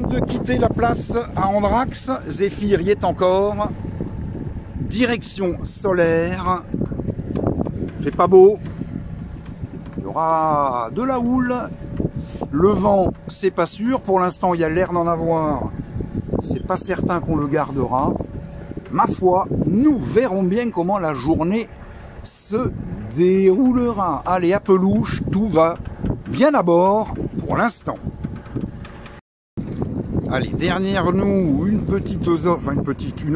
de quitter la place à Andrax. Zéphyr y est encore. Direction solaire. Fait pas beau. Il y aura de la houle. Le vent, c'est pas sûr. Pour l'instant, il y a l'air d'en avoir. C'est pas certain qu'on le gardera. Ma foi, nous verrons bien comment la journée se déroulera. Allez, à pelouche, tout va bien à bord pour l'instant. Allez, derrière nous, une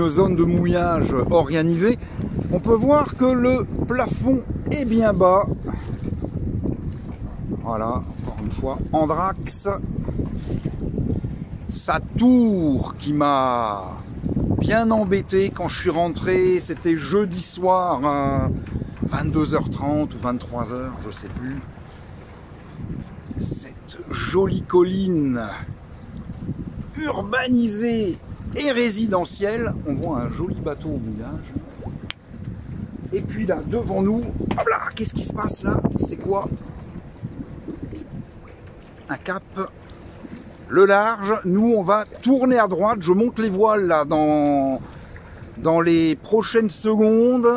zone de mouillage organisée. On peut voir que le plafond est bien bas. Voilà, encore une fois, Andrax. Sa tour qui m'a bien embêté quand je suis rentré, c'était jeudi soir à 22h30 ou 23h, je sais plus. Cette jolie colline urbanisée et résidentielle, on voit un joli bateau au mouillage. Et puis là, devant nous, hop là, qu'est-ce qui se passe là? C'est quoi? Un cap. Le large, nous on va tourner à droite, je monte les voiles là dans les prochaines secondes.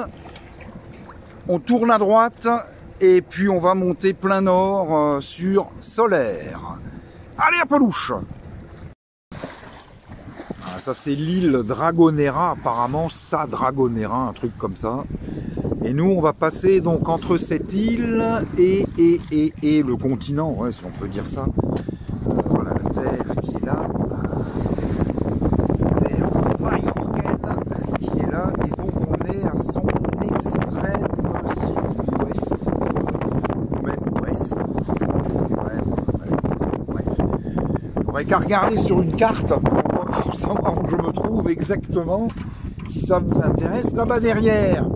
On tourne à droite et puis on va monter plein nord sur solaire. Allez, à pelouche! Ah, ça c'est l'île Dragonera apparemment, ça Dragonera, un truc comme ça. Et nous on va passer donc entre cette île et le continent, ouais, si on peut dire ça. Voilà la terre qui est là, terre majorcaine qui est là, et donc on est à son extrême sud-ouest, ou même ouest. Bref. Il faudrait qu'à regarder sur une carte pour savoir où je me trouve exactement, si ça vous intéresse. Là-bas derrière,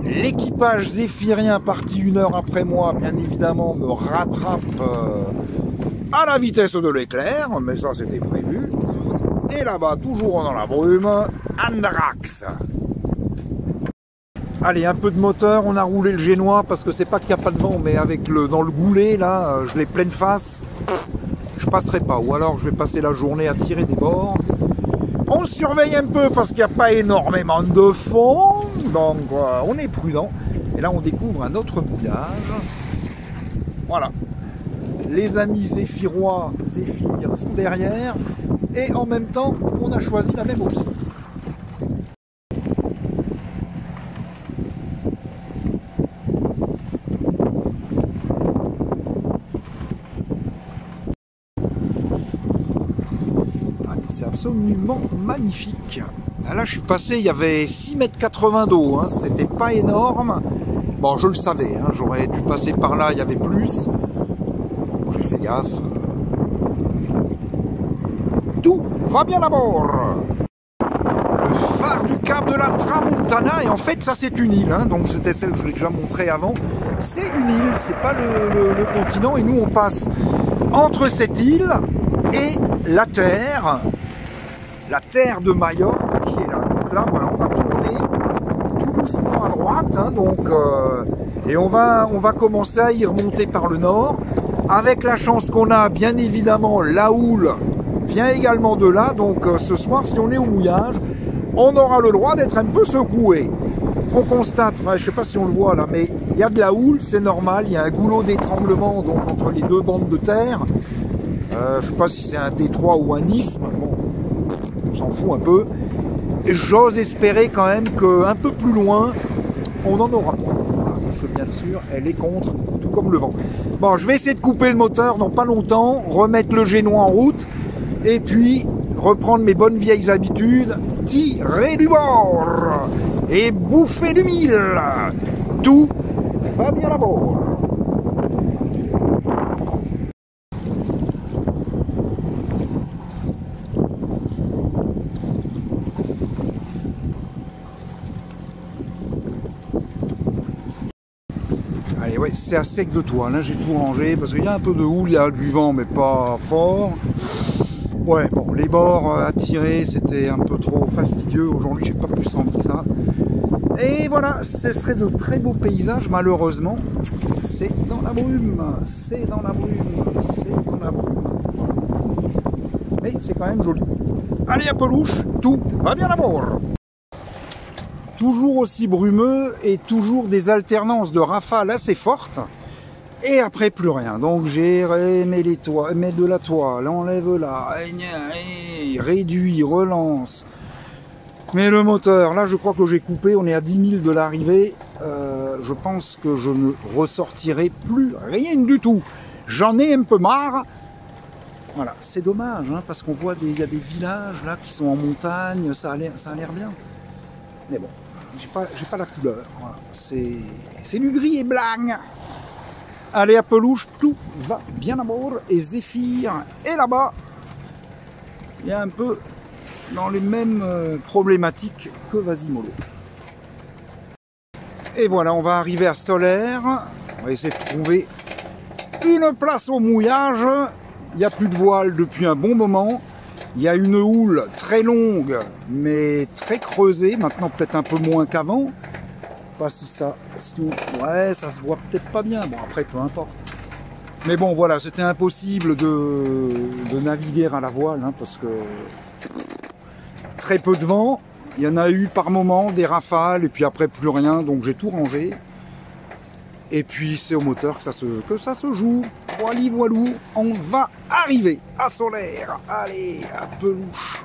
l'équipage zéphyrien parti 1 heure après moi, bien évidemment, me rattrape à la vitesse de l'éclair, mais ça c'était prévu. Et là-bas, toujours dans la brume, Andrax. Allez, un peu de moteur, on a roulé le génois, parce que c'est pas qu'il n'y a pas de vent, mais avec dans le goulet, là, je l'ai pleine face, je passerai pas. Ou alors je vais passer la journée à tirer des bords. On surveille un peu, parce qu'il n'y a pas énormément de fond, donc on est prudent. Et là, on découvre un autre mouillage. Voilà. Les amis zéphyrois, Zéphyr sont derrière, et en même temps, on a choisi la même option. C'est absolument magnifique. Là, je suis passé, il y avait 6,80 m d'eau, hein, c'était pas énorme. Bon, je le savais, hein, j'aurais dû passer par là, il y avait plus. J'ai fait gaffe. Tout va bien à bord. Le phare du cap de la Tramontana, et en fait ça c'est une île, hein, donc c'était celle que je l'ai déjà montré avant. C'est une île, c'est pas le continent, et nous on passe entre cette île et la terre de Majorque qui est là. Donc là voilà, on va tourner tout doucement à droite, hein, donc et on va commencer à y remonter par le nord. Avec la chance qu'on a, bien évidemment, la houle vient également de là. Donc ce soir, si on est au mouillage, on aura le droit d'être un peu secoué. On constate, enfin, je ne sais pas si on le voit là, mais il y a de la houle, c'est normal. Il y a un goulot d'étranglement donc entre les deux bandes de terre. Je ne sais pas si c'est un détroit ou un isthme. Bon, on s'en fout un peu. J'ose espérer quand même qu'un peu plus loin, on en aura moins. Parce que bien sûr, elle est contre, tout comme le vent. Bon, je vais essayer de couper le moteur dans pas longtemps, remettre le génois en route, et puis reprendre mes bonnes vieilles habitudes, tirer du bord et bouffer du mille. Tout va bien à bord. Allez, ouais, c'est à sec de toit. Là, j'ai tout rangé parce qu'il y a un peu de houle, il y a du vent, mais pas fort. Ouais, bon, les bords à tirer, c'était un peu trop fastidieux. Aujourd'hui, j'ai pas plus senti ça. Et voilà, ce serait de très beaux paysages. Malheureusement, c'est dans la brume. C'est dans la brume. C'est dans la brume. mais c'est quand même joli. Allez à Pelouche, tout va bien à bord. Toujours aussi brumeux et toujours des alternances de rafales assez fortes. Et après plus rien. Donc j'ai mets de la toile, enlève là, réduit, relance. Mais le moteur, là je crois que j'ai coupé, on est à 10 000 de l'arrivée. Je pense que je ne ressortirai plus rien du tout. J'en ai un peu marre. Voilà, c'est dommage, hein, parce qu'on voit il y a des villages là qui sont en montagne, ça a l'air bien. Mais bon, j'ai pas la couleur. Voilà. C'est du gris et blanc. Allez à Pelouche, tout va bien à bord. Et Zéphyr est là-bas. Il y a un peu dans les mêmes problématiques que Vasimolo. Et voilà, on va arriver à Solaire. On va essayer de trouver une place au mouillage. Il n'y a plus de voile depuis un bon moment. Il y a une houle très longue, mais très creusée. Maintenant, peut-être un peu moins qu'avant. Pas si ça... Ouais, ça se voit peut-être pas bien. Bon, après, peu importe. Mais bon, voilà, c'était impossible de naviguer à la voile, hein, parce que très peu de vent. Il y en a eu par moment des rafales, et puis après, plus rien. Donc, j'ai tout rangé. Et puis, c'est au moteur que ça se joue. Voilà, voilou, on va arriver à Solaire. Allez, à Pelouche.